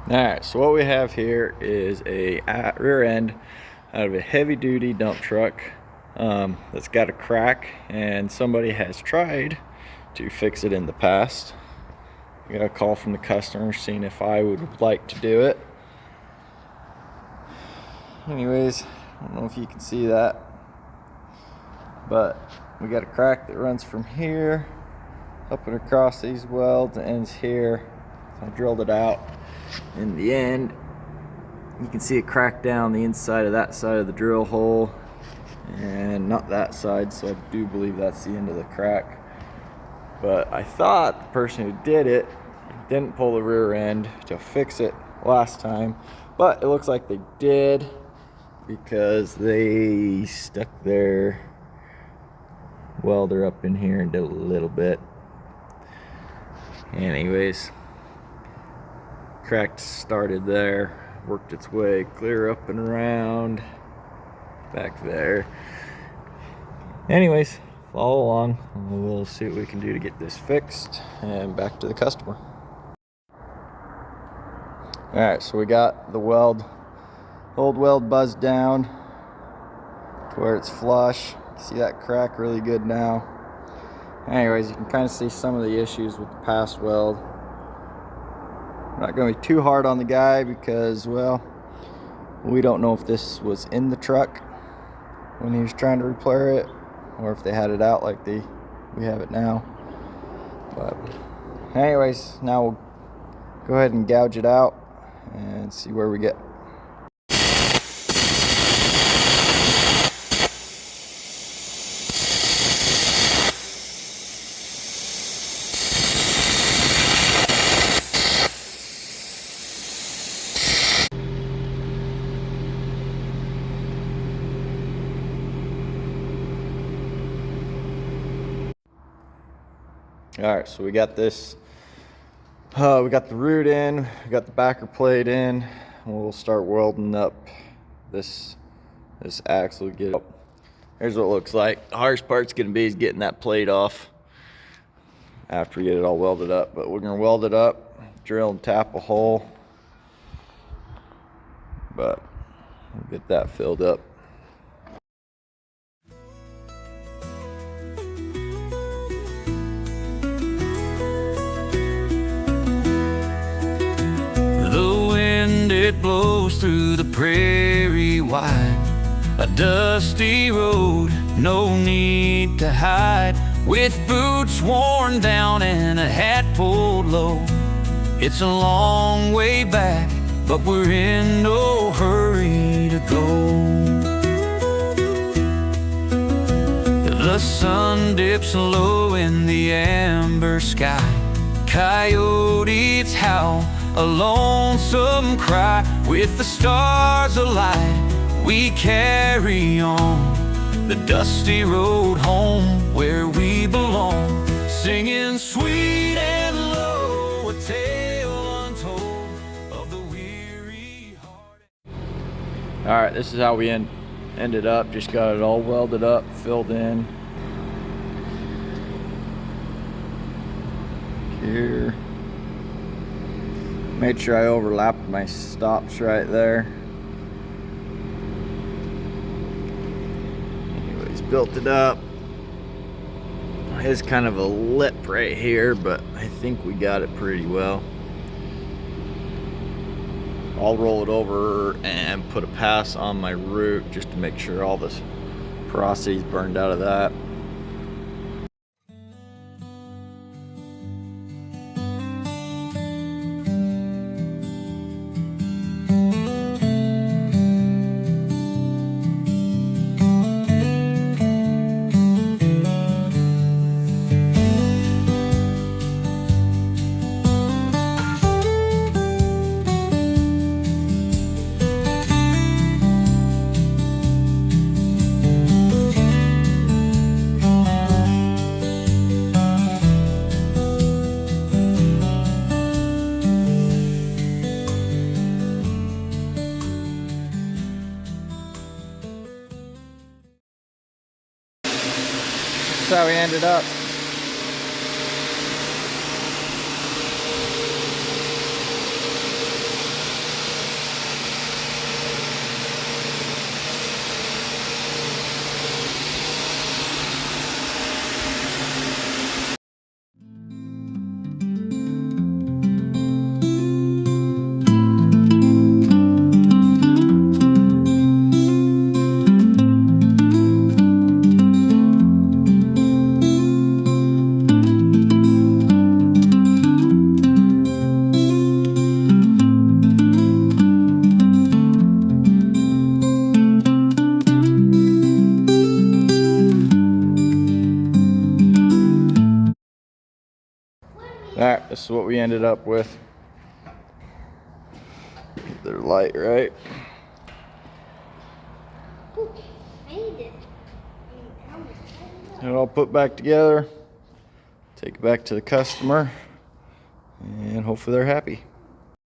Alright, so what we have here is a rear end out of a heavy-duty dump truck that's got a crack, and somebody has tried to fix it in the past. I got a call from the customer seeing if I would like to do it. Anyways, I don't know if you can see that, but we got a crack that runs from here up and across these welds and ends here. So I drilled it out. In the end, you can see it cracked down the inside of that side of the drill hole, and not that side, so I do believe that's the end of the crack. But I thought the person who did it didn't pull the rear end to fix it last time, but it looks like they did, because they stuck their welder up in here and did a little bit. Anyways, crack started there, worked its way clear up and around back there. Anyways, follow along, we'll see what we can do to get this fixed and back to the customer. Alright, so we got the old weld buzzed down to where it's flush. See that crack really good now. Anyways, you can kind of see some of the issues with the past weld. I'm not going to be too hard on the guy because, well, we don't know if this was in the truck when he was trying to repair it, or if they had it out like we have it now. But anyways, now we'll go ahead and gouge it out and see where we get. All right, so we got this, we got the root in, we got the backer plate in. We'll start welding up this axle. Get it. Here's what it looks like. The hardest part's gonna be is getting that plate off after we get it all welded up. But we're gonna weld it up, drill and tap a hole, but we'll get that filled up. It blows through the prairie wide, a dusty road, no need to hide. With boots worn down and a hat pulled low, it's a long way back, but we're in no hurry to go. The sun dips low in the amber sky, coyotes howl, a lonesome cry. With the stars alight, we carry on the dusty road home where we belong, singing sweet and low, a tale untold of the weary heart. All right, this is how we ended up. Just got it all welded up, filled in here. Made sure I overlapped my stops right there. Anyways, built it up. It's kind of a lip right here, but I think we got it pretty well. I'll roll it over and put a pass on my root just to make sure all this porosity is burned out of that. That's how we ended up. is what we ended up with. Get their light right. Ooh, I need this. Get it all put back together. Take it back to the customer, and hopefully they're happy.